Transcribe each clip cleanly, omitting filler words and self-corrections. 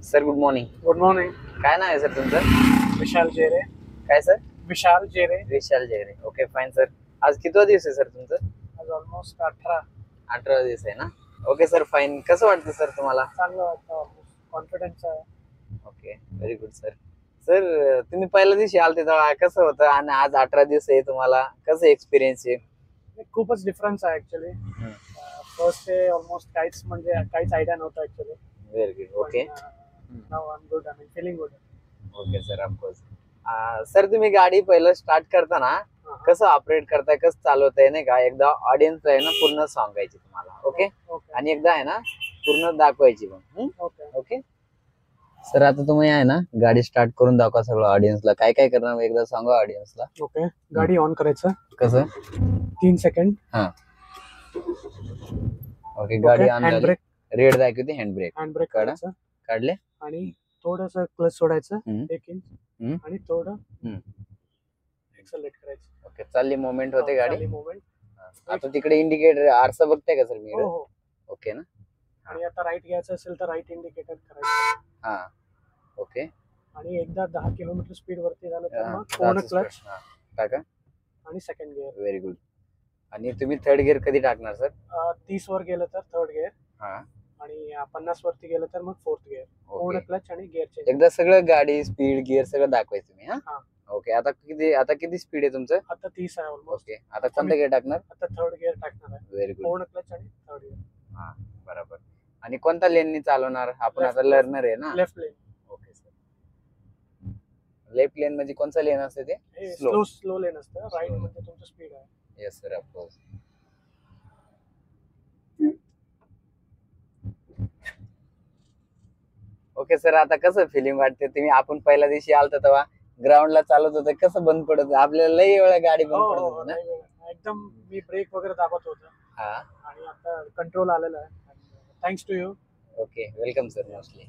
Sir good morning. Good morning. काय नाव आहे sir तुमचं? विशाल जेरे. काय सर? विशाल जेरे. विशाल जेरे. Okay fine sir. आज कितवा दिवस आहे सर तुमचं? आज ऑलमोस्ट 18 दिवस आहे ना. Okay sir fine. कसं वाटतं सर तुम्हाला? चांगलं वाटतं. ऑलमोस्ट कॉन्फिडन्स आहे. Okay very good sir. Sir तुम्ही पहिल्या दिवशी आलते तेव्हा कसं होतं आणि आज 18 दिवस आहे तुम्हाला कसं एक्सपिरियन्स आहे? खूपच डिफरन्स आहे ऍक्च्युली. फर्स्ट डे ऑलमोस्ट काहीच आयडिया नव्हता actually. Very good. Okay now I am good. I am feeling good. Okay sir of course. Sir तुम्ही गाडी पहिलं स्टार्ट करताना कसं ऑपरेट करताय कसं चालवताय नाही का एकदा ऑडियन्स आहे ना पूर्ण सांगायची तुम्हाला. ओके आणि एकदा आहे ना पूर्ण दाखवायची पण. ओके सर आता तुम्ही आहे ना गाडी स्टार्ट करून दाखवा सगळं ऑडियन्सला काय काय करणार एकदा सांगा ऑडियन्सला. ओके गाडी ऑन करायचं. कसं? 3 सेकंड. हा ओके गाडी ऑन हँड झाली. ब्रेक. रेड दाखवते हँड ब्रेक काढायचं काढले आणि थोडस क्लच सोडायचं हम्म. 1 इंच आणि थोडं एक्सेलरेट करायचं. ओके चालली मोमेंट होते गाडी. मोमेंट. आता तिकडे इंडिकेटर आरसा बघताय का सर मी? हो हो. ओके ना. आणि आता राईट घ्यायचं असेल तर राईट इंडिकेटर करायचं. हा ओके. आणि एकदा 10 किलोमीटर स्पीड वरती झालं तर हा, मग पूर्ण that's क्लच good. हा, टाका. आणि सेकंड गिअर. Very good. आणि तुम्ही थर्ड गिअर कधी टाकणार सर? 30 वर गेलं तर थर्ड गिअर हा आणि 50 वरती गेलं तर मग फोर्थ गिअर. पूर्ण ओके. क्लच आणि गिअर चेंज. एकदा सगळं गाडी स्पीड गिअर सगळं दाखवायचं तुम्ही. हा. हा ओके. आता किती स्पीड आहे तुमचं? आता 30 आहे ऑलमोस्ट. ओके आता कोणतं गिअर टाकणार? आता थर्ड गिअर टाकणार आहे. Very good. पूर्ण क्लच आणि थर्ड गिअर. हा बरोबर. आणि कोणत्या लेननी चालवणार आपण? Left. आता लर्नर आहे ना. Left lane. Okay sir. Left lane म्हणजे कोणचा लेन असते ते? हे Slow. स्लो लेन असतं. Right Slow. म्हणजे तुमचं स्पीड आहे. Yes sir of course. Okay sir आता कसं फिलिंग वाटते तुम्ही? आपण पहिल्या दिवशी आलतो तेव्हा ग्राउंडला चालत होतं कसं बंद पडत होतं? आपल्याला लई वेळा गाडी बंद पडत होती ना. एकदम मी ब्रेक वगैरे दाबत होतो. हा आणि आता कंट्रोल आलेला आहे. Thanks to you. Okay welcome sir mostly.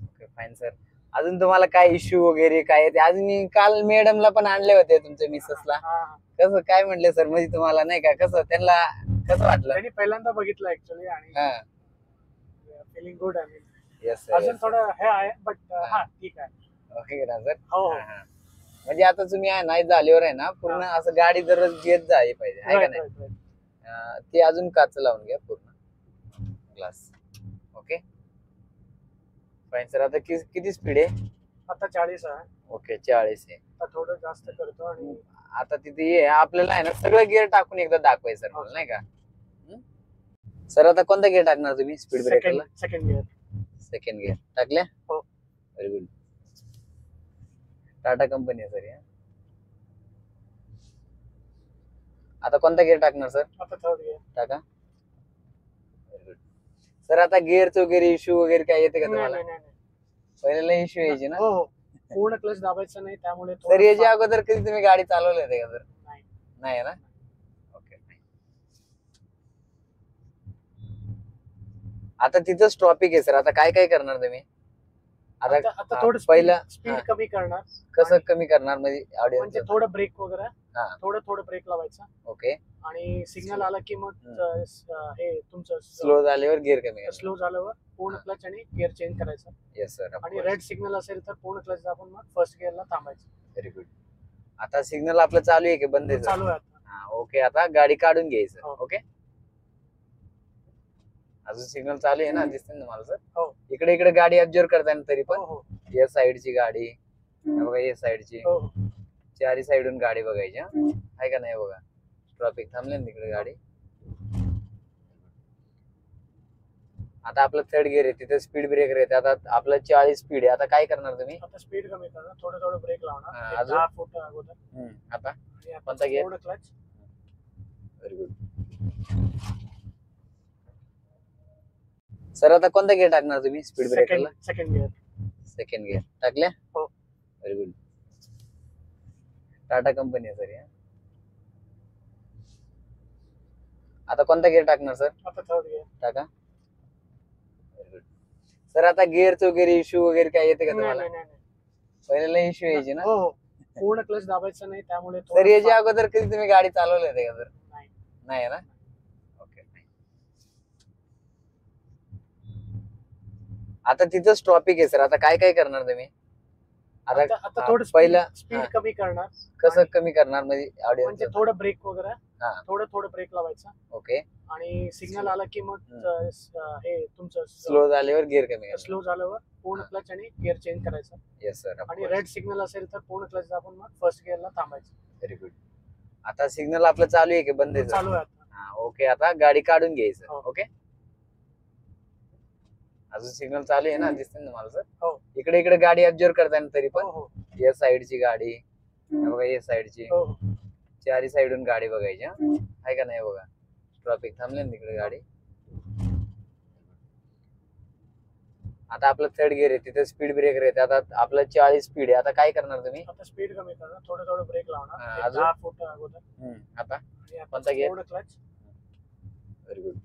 Okay fine sir. अजून तुम्हाला काय इश्यू वगैरे काय आहे ते? आज मी काल मॅडमला पण आणले होते तुमच्या मिसेसला. कसं काय म्हटले सर म्हणजे तुम्हाला नाही का कसं त्यांना कसं वाटलं? त्यांनी पहिल्यांदा बघितलं ऍक्च्युली आणि हा फीलिंग गुड आहे. येस अजून सर. थोडं हे आहे बट हा ठीक आहे. ओके ना सर. हो हा, हा. म्हणजे आता तुम्ही आहे नाही झाल्यावर आहे ना पूर्ण असं गाडी दररोज घेत जाय पाहिजे आहे का नाही? ते अजून काच लावून घ्या पूर्ण ग्लास. Okay fine sir. आता किती स्पीड आहे? आता 40 आहे. ओके 40 आहे. आता थोडं जास्त करतो आणि आता तिथे आपल्याला आहे ना सगळं गिअर टाकून एकदा दाखवायचं सर नाही का? सर आता कोणता गिअर टाकणार तुम्ही स्पीड ब्रेकरला? Second gear. सेकंड गिअर टाकल्या. हो. Very good. टाटा कंपनी आहे सर. आता कोणता गिअर टाकणार सर? आता थर्ड गिअर टाका. Very good. सर आता गिअरचं वगैरे इश्यू वगैरे काय येते का तुम्हाला? नाही. पहिल्याला इश्यू यायची ना. हो पूर्ण क्लच दाबायचं नाही त्यामुळे सर याच्या अगोदर कधी तुम्ही गाडी चालवली होती का सर? नाही ना. ओके. आता तिथंच टॉपिक आहे सर. आता काय काय करणार तुम्ही? आता थोडं पहिला स्पीड कमी करणार. कसं कमी करणार म्हणजे म्हणजे ऑडियन्स? थोडं ब्रेक वगैरे हा. थोडं ब्रेक लावायचं ओके. आणि सिग्नल आला की मग हे तुमचं स्लो झाल्यावर गिअर कमी. स्लो झाल्यावर पूर्ण क्लच आणि गिअर चेंज करायचं. Yes sir. आणि रेड सिग्नल असेल तर पूर्ण क्लच दाबून मग फर्स्ट गिअरला थांबायचं. Very good. आता सिग्नल आपलं चालू आहे की बंद आहे? चालू आहे आता. हा ओके. आता गाडी काढून घ्यायचं. हो. ओके अजून सिग्नल चालू आहे ना दिसते ना मला सर? हो. इकडे गाडी ऑब्झर्व करताय ना तरी पण? हो या साईडची गाडी बघा या साईडची हो. चारी साईडून गाडी बघायची. आहे का नाही बघा ट्रॉफिक थांबले ना तिकडे गाडी. आता आपलं थर्ड गिअर आहे तिथे स्पीड ब्रेकर आहे. आता आपलं 40 स्पीड आहे. आता काय करणार तुम्ही? आता स्पीड कमी करणार. थोडं ब्रेक हा, लावणार. अजून? 10 फूट अगोदर. आता आणि आता कोणता gear? पूर्ण क्लच. Very good. सर आता कोणता गिअर टाकणार तुम्ही स्पीड ब्रेकरला? Second gear. सेकंड गिअर टाकल्या. हो. Very good. टाटा कंपनी आहे सर. आता कोणता गिअर टाकणार सर? आता थर्ड गिअर. टाका. Very good. सर आता गिअरचं वगैरे इश्यू वगैरे काय येते का तुम्हाला? नाही. पहिल्याला इश्यू यायची ना. हो पूर्ण क्लच दाबायचं नाही त्यामुळे सर याच्या अगोदर कधी तुम्ही गाडी चालवली होती का सर? नाही ना. ओके. आता तिथंच टॉपिक आहे सर. आता काय काय करणार तुम्ही? आता हा, थोडं पहिलं स्पीड हा. कमी करणार. कसं कमी करणार म्हणजे ऑडियन्स? म्हणजे थोडं ब्रेक वगैरे हा. थोडं ब्रेक लावायचा ओके. आणि सिग्नल आला की मग हे तुमचं स्लो झाल्यावर गिअर कमी करणार. स्लो झाल्यावर पूर्ण क्लच आणि गिअर चेंज करायचा. Yes sir. आणि रेड सिग्नल असेल तर पूर्ण क्लच दाबून मग फर्स्ट गिअरला थांबायचं. Very good. आता सिग्नल आपलं चालू आहे की बंद आहे? चालू आहे आता. हा ओके. आता गाडी काढून घ्यायचं. हो. ओके. अजून सिग्नल चालू आहे ना, दिसते ना मला सर? हो. इकडे इकडे गाडी ऑब्झर्व करताय ना तरी पण? हो. या साईडची गाडी हे बघा, या साईडची हो. चारी साईडून गाडी बघायची. आहे का नाही बघा? ट्रॉफिक थांबले ना तिकडे गाडी. आता आपलं थर्ड गिअर आहे, तिथे स्पीड ब्रेकर आहे. आता आपलं 40 स्पीड आहे. आता काय करणार तुम्ही? आता स्पीड कमी करणार, थोडं ब्रेक हा, लावणार. अजून? 10 फूट अगोदर. आता आणि आता कोणता gear? पूर्ण क्लच. Very good.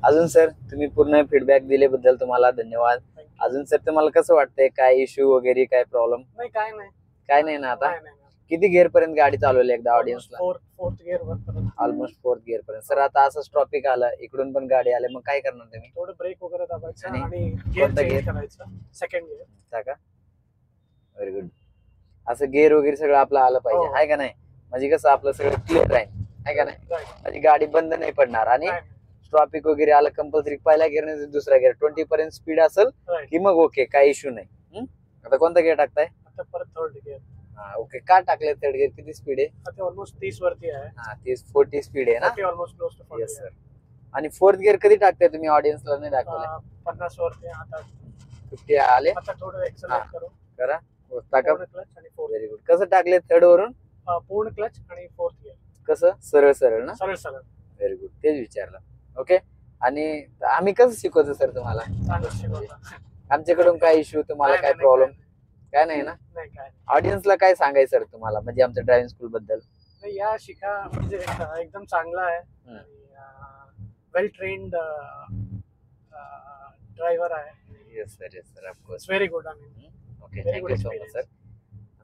अजून सर तुम्ही पूर्ण फीडबॅक दिल्याबद्दल तुम्हाला धन्यवाद. अजून सर तुम्हाला कसं वाटतंय? काय इश्यू वगैरे, काय प्रॉब्लेम? नाही, काय नाही. काय नाही ना? आता नाही. किती गिअर पर्यंत गाडी चालवली एकदा ऑडियन्सला? फोर्थ गिअर वर. ऑलमोस्ट फोर्थ गिअर पर्यंत. सर आता असंच टॉपिक आलं, इकडून पण गाडी आली, मग काय करणार तुम्ही? थोडं ब्रेक वगैरे दाबायचं आणि आणि गिअर कोणता चेंज gear? करायचं. Second gear. का? Very good. असं गिअर वगैरे सगळं आपलं आलं पाहिजे, हो. आहे का नाही? म्हणजे कसं आपलं सगळं क्लिअर राहील, आहे का नाही? म्हणजे गाडी बंद नाही पडणार. आणि ट्रॉफिक वगैरे आलं कंपल्सरी पहिला गिअर नाही दुसरा गिअर. 20 पर्यंत स्पीड असेल की मग ओके, काही इश्यू नाही. आता कोणता गिअर टाकताय? आता परत थर्ड गिअर. हा ओके. का टाकले थर्ड गिअर? किती स्पीड आहे? आता ऑलमोस्ट 30 वरती आहे. हा 40 स्पीड आहे ना? Almost close to 40. Yes sir. आणि फोर्थ गिअर कधी टाकताय तुम्ही? ऑडियन्सला नाही दाखवलं? 50 वरती. आता 50 आले. आता थोडं एक्सेलरेट करू. करा टाका. पूर्ण क्लच आणि फोर्थ. Very good. कसं टाकले थर्ड वरून? पूर्ण क्लच आणि फोर्थ गिअर. कसं? सरळ सरळ ना? सरळ. Very good. तेच विचारलं. ओके. आणि आम्ही कसं शिकवतो सर तुम्हाला? चांगलं शिकवलं. आमच्याकडून काय इश्यू, तुम्हाला काय प्रॉब्लेम? काय नाही ना? नाही काय. ऑडियन्सला काय सांगायचं सर तुम्हाला, म्हणजे आमच्या ड्रायव्हिंग स्कूल बद्दल? नाही, या शिका. म्हणजे एकदम चांगला आहे. वेल ट्रेन्ड ड्रायव्हर आहे. Yes sir of course. Very good. Okay. Very good thank you so much experience. Sir.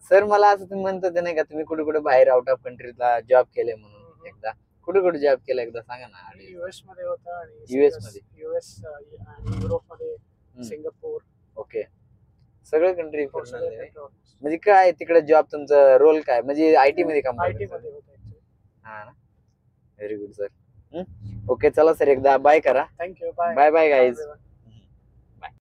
Sir मला असं तुम्ही म्हणत होते नाही का, तुम्ही कुठे कुठे बाहेर आउट ऑफ कंट्रीला जॉब केले म्हणून? एकदा कुठे जॉब केला एकदा सांगा ना. युएस मध्ये होता आणि US मध्ये? युएस आणि युरोप मध्ये, सिंगापूर. ओके. सगळे कंट्री सगळे म्हणजे काय तिकडे जॉब, तुमचा रोल काय? म्हणजे आयटी मध्ये काम? आयटी मध्ये होता actually. हा ना. Very good sir. ओके चला सर, एकदा बाय करा. थँक्यू. Bye bye guys.